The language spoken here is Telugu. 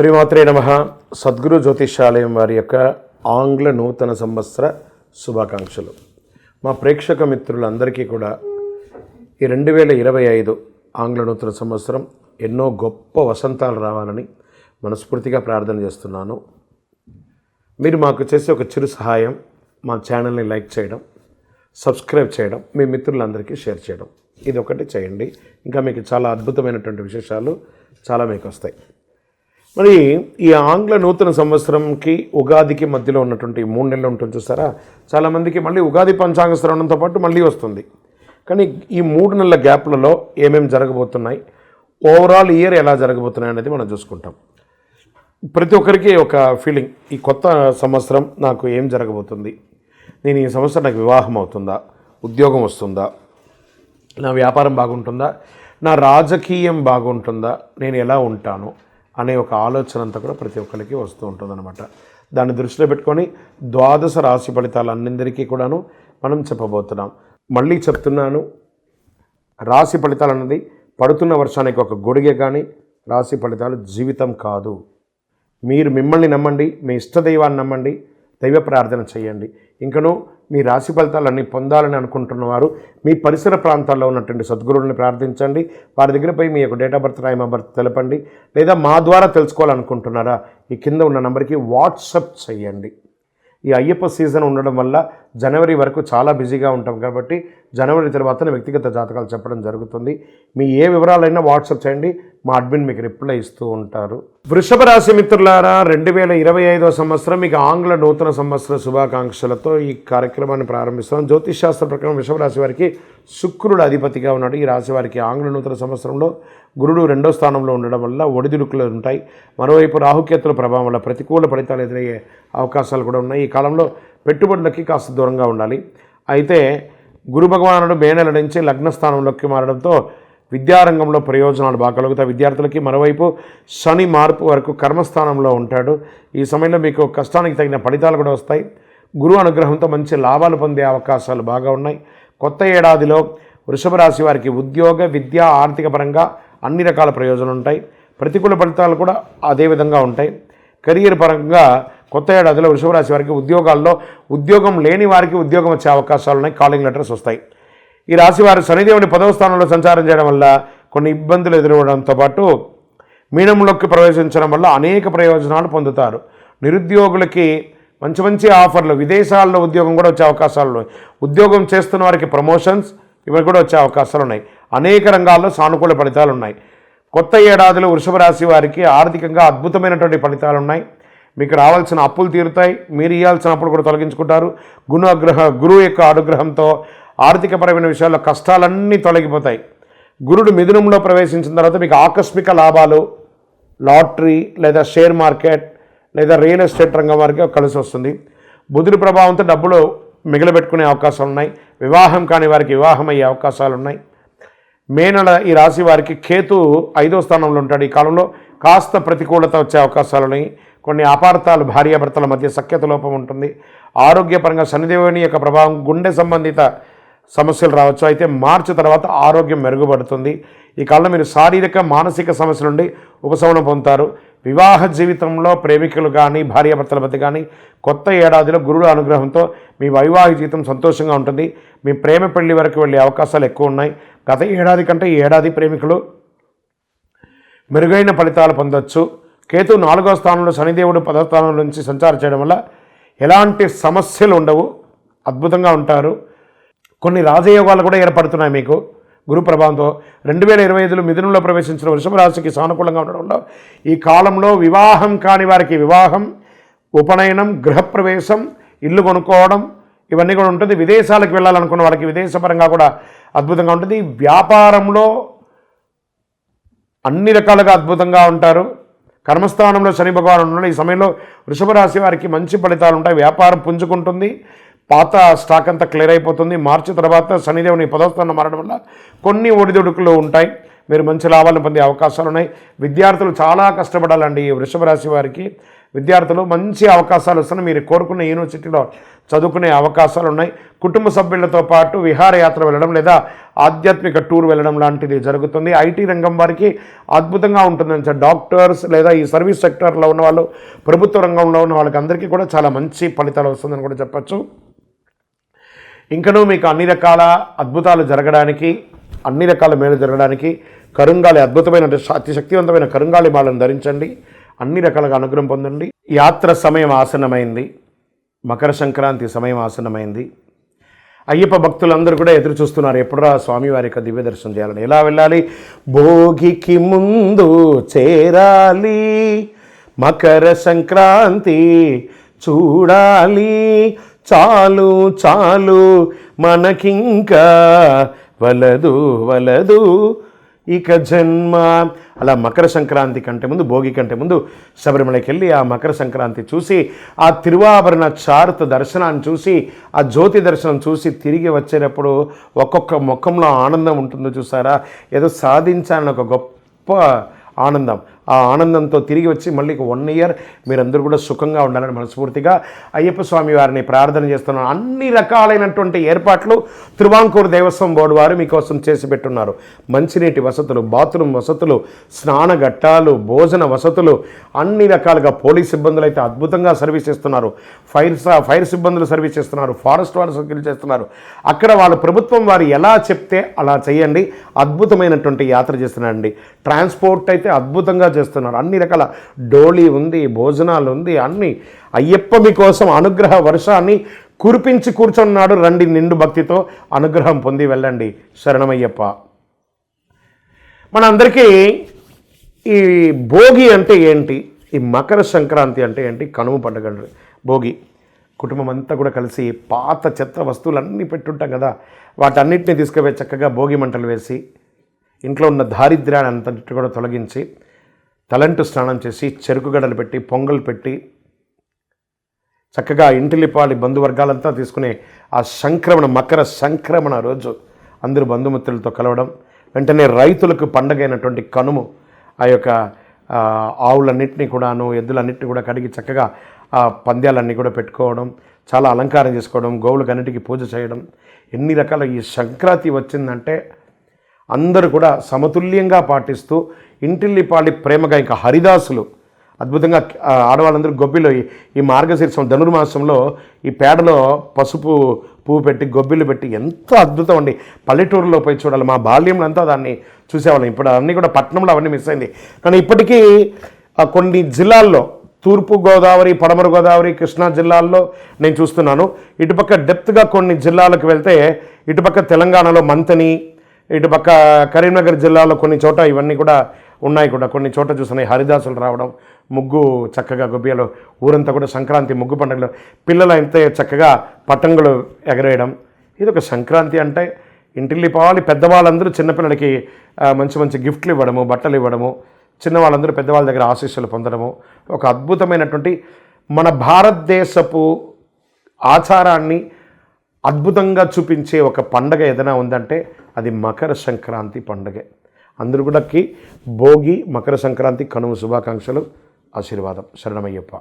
శ్రీమాత్రే నమః. సద్గురు జ్యోతిషాలయం వారి యొక్క ఆంగ్ల నూతన సంవత్సర శుభాకాంక్షలు. మా ప్రేక్షక మిత్రులందరికీ కూడా ఈ 2025 ఆంగ్ల నూతన సంవత్సరం ఎన్నో గొప్ప వసంతాలు రావాలని మనస్ఫూర్తిగా ప్రార్థన చేస్తున్నాను. మీరు మాకు చేసే ఒక చిరు సహాయం, మా ఛానల్ని లైక్ చేయడం, సబ్స్క్రైబ్ చేయడం, మీ మిత్రులందరికీ షేర్ చేయడం, ఇది ఒకటి చేయండి. ఇంకా మీకు చాలా అద్భుతమైనటువంటి విశేషాలు చాలా మీకు వస్తాయి. మరి ఈ ఆంగ్ల నూతన సంవత్సరంకి ఉగాదికి మధ్యలో ఉన్నటువంటి 3 నెలలు ఉంటుంది చూసారా, చాలామందికి మళ్ళీ ఉగాది పంచాంగ శ్రవణంతో పాటు మళ్ళీ వస్తుంది. కానీ ఈ 3 నెలల గ్యాప్లలో ఏమేమి జరగబోతున్నాయి, ఓవరాల్ ఇయర్ ఎలా జరగబోతున్నాయి అనేది మనం చూసుకుంటాం. ప్రతి ఒక్కరికి ఒక ఫీలింగ్, ఈ కొత్త సంవత్సరం నాకు ఏం జరగబోతుంది, నేను ఈ సంవత్సరం నాకు వివాహం అవుతుందా, ఉద్యోగం వస్తుందా, నా వ్యాపారం బాగుంటుందా, నా రాజకీయం బాగుంటుందా, నేను ఎలా ఉంటాను అనే ఒక ఆలోచన అంతా కూడా ప్రతి ఒక్కరికి వస్తూ ఉంటుందన్నమాట. దాన్ని దృష్టిలో పెట్టుకొని 12 రాశి ఫలితాలు అన్నిందరికీ కూడాను మనం చెప్పబోతున్నాం. మళ్ళీ చెప్తున్నాను, రాశి ఫలితాలు అన్నది పడుతున్న వర్షానికి ఒక గొడుగే, కానీ రాశి ఫలితాలు జీవితం కాదు. మీరు మిమ్మల్ని నమ్మండి, మీ ఇష్టదైవాన్ని నమ్మండి, దైవ ప్రార్థన చేయండి. ఇంకనూ మీ రాశి ఫలితాలన్నీ పొందాలని అనుకుంటున్న వారు మీ పరిసర ప్రాంతాల్లో ఉన్నటువంటి సద్గురువుని ప్రార్థించండి. వారి దగ్గర పోయి మీ యొక్క date of birth, time of birth తెలపండి. లేదా మా ద్వారా తెలుసుకోవాలనుకుంటున్నారా, ఈ కింద ఉన్న నెంబర్కి వాట్సప్ చేయండి. ఈ అయ్యప్ప సీజన్ ఉండడం వల్ల జనవరి వరకు చాలా బిజీగా ఉంటాం కాబట్టి జనవరి తర్వాతనే వ్యక్తిగత జాతకాలు చెప్పడం జరుగుతుంది. మీ ఏ వివరాలైనా వాట్సాప్ చేయండి, మా అడ్మిన్ మీకు రిప్లై ఇస్తూ ఉంటారు. వృషభ రాశి మిత్రులారా, 2025 సంవత్సరం మీకు ఆంగ్ల నూతన సంవత్సర శుభాకాంక్షలతో ఈ కార్యక్రమాన్ని ప్రారంభిస్తాం. జ్యోతిష్ శాస్త్ర ప్రకారం వృషభ రాశి వారికి శుక్రుడు అధిపతిగా ఉన్నాడు. ఈ రాశి వారికి ఆంగ్ల నూతన సంవత్సరంలో గురుడు 2వ స్థానంలో ఉండడం వల్ల ఒడిదుడుకులు ఉంటాయి. మరోవైపు రాహుకేతుల ప్రభావం వల్ల ప్రతికూల ఫలితాలు ఎదురయ్యే అవకాశాలు కూడా ఉన్నాయి. ఈ కాలంలో పెట్టుబడులకి కాస్త దూరంగా ఉండాలి. అయితే గురు భగవానుడు మే నెల నుంచి లగ్నస్థానంలోకి మారడంతో విద్యారంగంలో ప్రయోజనాలు బాగా కలుగుతాయి విద్యార్థులకి. మరోవైపు శని మార్పు వరకు కర్మస్థానంలో ఉంటాడు. ఈ సమయంలో మీకు కష్టానికి తగిన ఫలితాలు కూడా వస్తాయి. గురు అనుగ్రహంతో మంచి లాభాలు పొందే అవకాశాలు బాగా ఉన్నాయి. కొత్త ఏడాదిలో వృషభ రాశి వారికి ఉద్యోగ, విద్య, ఆర్థిక పరంగా అన్ని రకాల ప్రయోజనాలు ఉంటాయి. ప్రతికూల ఫలితాలు కూడా అదే విధంగా ఉంటాయి. కెరియర్ పరంగా కొత్త ఏడాదిలో వృషభ రాశి వారికి ఉద్యోగాల్లో ఉద్యోగం లేని వారికి ఉద్యోగం వచ్చే అవకాశాలు ఉన్నాయి. కాలింగ్ లెటర్స్ వస్తాయి. ఈ రాశి వారు శనిదేవుని 10వ స్థానంలో సంచారం చేయడం వల్ల కొన్ని ఇబ్బందులు ఎదురవడంతో పాటు మీనంలోకి ప్రవేశించడం వల్ల అనేక ప్రయోజనాలు పొందుతారు. నిరుద్యోగులకి మంచి మంచి ఆఫర్లు, విదేశాల్లో ఉద్యోగం కూడా వచ్చే అవకాశాలు ఉన్నాయి. ఉద్యోగం చేస్తున్న వారికి ప్రమోషన్స్ ఇవి కూడా వచ్చే అవకాశాలు ఉన్నాయి. అనేక రంగాల్లో సానుకూల ఫలితాలు ఉన్నాయి. కొత్త ఏడాదిలో వృషభ రాశి వారికి ఆర్థికంగా అద్భుతమైనటువంటి ఫలితాలు ఉన్నాయి. మీకు రావాల్సిన అప్పులు తీరుతాయి. మీరు ఇవ్వాల్సిన అప్పులు కూడా తొలగించుకుంటారు. గురువు యొక్క అనుగ్రహంతో ఆర్థికపరమైన విషయాల్లో కష్టాలన్నీ తొలగిపోతాయి. గురుడు మిథునంలో ప్రవేశించిన తర్వాత మీకు ఆకస్మిక లాభాలు, లాటరీ లేదా షేర్ మార్కెట్ లేదా రియల్ ఎస్టేట్ రంగం వారికి కలిసి వస్తుంది. బుధుడి ప్రభావంతో డబ్బులు మిగిలిపెట్టుకునే అవకాశాలు ఉన్నాయి. వివాహం కాని వారికి వివాహం అయ్యే అవకాశాలు ఉన్నాయి. మే నెల ఈ రాశి వారికి కేతు 5వ స్థానంలో ఉంటాడు. ఈ కాలంలో కాస్త ప్రతికూలత వచ్చే అవకాశాలు ఉన్నాయి. కొన్ని అపార్థాలు, భార్యాభర్తల మధ్య సఖ్యత లోపం ఉంటుంది. ఆరోగ్యపరంగా శనిదేవుని యొక్క ప్రభావం, గుండె సంబంధిత సమస్యలు రావచ్చు. అయితే మార్చి తర్వాత ఆరోగ్యం మెరుగుపడుతుంది. ఈ కాలంలో మీరు శారీరక, మానసిక సమస్యల నుండి ఉపశమనం పొందుతారు. వివాహ జీవితంలో ప్రేమికులు కానీ భార్యాభర్తల మధ్య కానీ కొత్త ఏడాదిలో గురుడు అనుగ్రహంతో మీ వైవాహిక జీవితం సంతోషంగా ఉంటుంది. మీ ప్రేమ పెళ్లి వరకు వెళ్ళే అవకాశాలు ఎక్కువ ఉన్నాయి. గత ఏడాది కంటే ఈ ఏడాది ప్రేమికులు మెరుగైన ఫలితాలు పొందవచ్చు. కేతు 4వ స్థానంలో, శనిదేవుడు 10వ స్థానం నుంచి సంచారం చేయడం వల్ల ఎలాంటి సమస్యలు ఉండవు, అద్భుతంగా ఉంటారు. కొన్ని రాజయోగాలు కూడా ఏర్పడుతున్నాయి మీకు గురు ప్రభావంతో. 2025లో మిథునంలో ప్రవేశించిన వృషభ రాశికి సానుకూలంగా ఉండడంలో ఈ కాలంలో వివాహం కాని వారికి వివాహం, ఉపనయనం, గృహప్రవేశం, ఇల్లు కొనుక్కోవడం ఇవన్నీ కూడా ఉంటుంది. విదేశాలకు వెళ్ళాలనుకున్న వారికి విదేశపరంగా కూడా అద్భుతంగా ఉంటుంది. వ్యాపారంలో అన్ని రకాలుగా అద్భుతంగా ఉంటారు. కర్మస్థానంలో శని భగవానుడు ఉన్నాడు. ఈ సమయంలో వృషభ రాశి వారికి మంచి ఫలితాలు ఉంటాయి. వ్యాపారం పుంజుకుంటుంది. పాత స్టాక్ అంతా క్లియర్ అయిపోతుంది. మార్చి తర్వాత శనిదేవుని 10వ స్థానంలో మారడం వల్ల కొన్ని ఒడిదుడుకులు ఉంటాయి. మీరు మంచి లాభాలను పొందే అవకాశాలు ఉన్నాయి. విద్యార్థులు చాలా కష్టపడాలండి. ఈ వృషభ రాశి వారికి విద్యార్థులు మంచి అవకాశాలు వస్తున్నాయి. మీరు కోరుకున్న యూనివర్సిటీలో చదువుకునే అవకాశాలు ఉన్నాయి. కుటుంబ సభ్యులతో పాటు విహారయాత్ర వెళ్ళడం లేదా ఆధ్యాత్మిక టూర్ వెళ్ళడం లాంటిది జరుగుతుంది. ఐటీ రంగం వారికి అద్భుతంగా ఉంటుందని సార్. డాక్టర్స్ లేదా ఈ సర్వీస్ సెక్టర్లో ఉన్న వాళ్ళు, ప్రభుత్వ రంగంలో ఉన్న వాళ్ళకి అందరికీ కూడా చాలా మంచి ఫలితాలు వస్తుందని కూడా చెప్పచ్చు. ఇంకనూ మీకు అన్ని రకాల అద్భుతాలు జరగడానికి, అన్ని రకాల మేలు జరగడానికి కరుంగాలి అద్భుతమైన అతి శక్తివంతమైన కరుంగాలి మాలను ధరించండి. అన్ని రకాలుగా అనుగ్రహం పొందండి. యాత్ర సమయం ఆసన్నమైంది. మకర సంక్రాంతి సమయం ఆసన్నమైంది. అయ్యప్ప భక్తులందరూ కూడా ఎదురు చూస్తున్నారు, ఎప్పుడురా స్వామివారి యొక్క దివ్య దర్శనం చేయాలని. ఎలా వెళ్ళాలి? భోగికి ముందు చేరాలి, మకర సంక్రాంతి చూడాలి, చాలు చాలు మనకింకా వలదు వలదు ఇక జన్మ. అలా మకర సంక్రాంతి కంటే ముందు, భోగి కంటే ముందు శబరిమలకి వెళ్ళి ఆ మకర సంక్రాంతి చూసి, ఆ తిరువాభరణ చారుత దర్శనాన్ని చూసి, ఆ జ్యోతి దర్శనం చూసి తిరిగి వచ్చేటప్పుడు ఒక్కొక్క ముఖంలో ఆనందం ఉంటుందో చూసారా? ఏదో సాధించాలని ఒక గొప్ప ఆనందం. ఆ ఆనందంతో తిరిగి వచ్చి మళ్ళీ 1 ఇయర్ మీరందరూ కూడా సుఖంగా ఉండాలని మనస్ఫూర్తిగా అయ్యప్ప స్వామి వారిని ప్రార్థన చేస్తున్నాను. అన్ని రకాలైనటువంటి ఏర్పాట్లు తిరువాంకూరు దేవస్వం బోర్డు వారు మీకోసం చేసి పెట్టున్నారు. మంచినీటి వసతులు, బాత్రూమ్ వసతులు, స్నానఘట్టాలు, భోజన వసతులు, అన్ని రకాలుగా పోలీస్ సిబ్బందులు అయితే అద్భుతంగా సర్వీస్ చేస్తున్నారు. ఫైర్ సిబ్బందులు సర్వీస్ చేస్తున్నారు. ఫారెస్ట్ వాళ్ళు సర్వీస్ చేస్తున్నారు. అక్కడ వాళ్ళ ప్రభుత్వం వారు ఎలా చెప్తే అలా చేయండి. అద్భుతమైనటువంటి యాత్ర చేస్తున్నారండి. ట్రాన్స్పోర్ట్ అయితే అద్భుతంగా చేస్తున్నారు. అన్ని రకాల డోలీ ఉంది, భోజనాలు ఉంది, అన్ని. అయ్యప్ప మీకోసం అనుగ్రహ వర్షాన్ని కురిపించి కూర్చున్నాడు. రండి, నిండు భక్తితో అనుగ్రహం పొంది వెళ్ళండి. శరణమయ్యప్ప. మనందరికీ ఈ భోగి అంటే ఏంటి, ఈ మకర సంక్రాంతి అంటే ఏంటి, కనుమ పండుగ భోగి. కుటుంబం అంతా కూడా కలిసి పాత చెత్త వస్తువులన్నీ పెట్టుంటాం కదా, వాటన్నిటిని తీసుకుపోయి చక్కగా భోగి మంటలు వేసి ఇంట్లో ఉన్న దారిద్ర్యాన్ని అంతటి కూడా తొలగించి తలంటు స్నానం చేసి చెరుకు గడలు పెట్టి పొంగల్ పెట్టి చక్కగా ఇంటిలిపాలి బంధువర్గాలంతా తీసుకునే ఆ సంక్రమణ, మకర సంక్రమణ రోజు అందరూ బంధుమిత్రులతో కలవడం. వెంటనే రైతులకు పండగైనటువంటి కనుము ఆ యొక్క ఆవులన్నింటినీ కూడాను, ఎద్దులన్నింటినీ కూడా కడిగి చక్కగా ఆ పంద్యాలన్నీ కూడా పెట్టుకోవడం, చాలా అలంకారం చేసుకోవడం, గోవులకు అన్నిటికీ పూజ చేయడం. ఎన్ని రకాల ఈ సంక్రాంతి వచ్చిందంటే అందరూ కూడా సమతుల్యంగా పాటిస్తూ ఇంటిల్లిపాలి ప్రేమగా, ఇంకా హరిదాసులు అద్భుతంగా ఆడవాళ్ళందరూ గొబ్బిలో ఈ మార్గశీర్షం ధనుర్మాసంలో ఈ పేడలో పసుపు పువ్వు పెట్టి గొబ్బిలు పెట్టి ఎంతో అద్భుతం అండి. పల్లెటూరులో పోయి చూడాలి. మా బాల్యంలో అంతా దాన్ని చూసేవాళ్ళం. ఇప్పుడు అన్నీ కూడా పట్టణంలో అవన్నీ మిస్ అయింది. కానీ ఇప్పటికీ కొన్ని జిల్లాల్లో, తూర్పు గోదావరి, పడమర గోదావరి, కృష్ణా జిల్లాల్లో నేను చూస్తున్నాను. ఇటుపక్క డెప్త్గా కొన్ని జిల్లాలకు వెళ్తే, ఇటుపక్క తెలంగాణలో మంతని, ఇటుపక్క కరీంనగర్ జిల్లాలో కొన్ని చోట ఇవన్నీ కూడా ఉన్నాయి. కూడా కొన్ని చోట చూస్తున్నాయి హరిదాసులు రావడం, ముగ్గు చక్కగా గొబ్బియలో ఊరంతా కూడా సంక్రాంతి ముగ్గు పండుగలో పిల్లలు అయితే చక్కగా పతంగులు ఎగరేయడం. ఇది ఒక సంక్రాంతి అంటే. ఇంటిల్లిపాలి పెద్దవాళ్ళందరూ చిన్నపిల్లలకి మంచి మంచి గిఫ్ట్లు ఇవ్వడము, బట్టలు ఇవ్వడము, చిన్నవాళ్ళందరూ పెద్దవాళ్ళ దగ్గర ఆశీస్సులు పొందడము, ఒక అద్భుతమైనటువంటి మన భారతదేశపు ఆచారాన్ని అద్భుతంగా చూపించే ఒక పండగ ఏదైనా ఉందంటే అది మకర సంక్రాంతి పండుగే. అందరూ కూడా భోగి, మకర సంక్రాంతి, కనుమ శుభాకాంక్షలు, ఆశీర్వాదం. శరణమయ్యప్ప.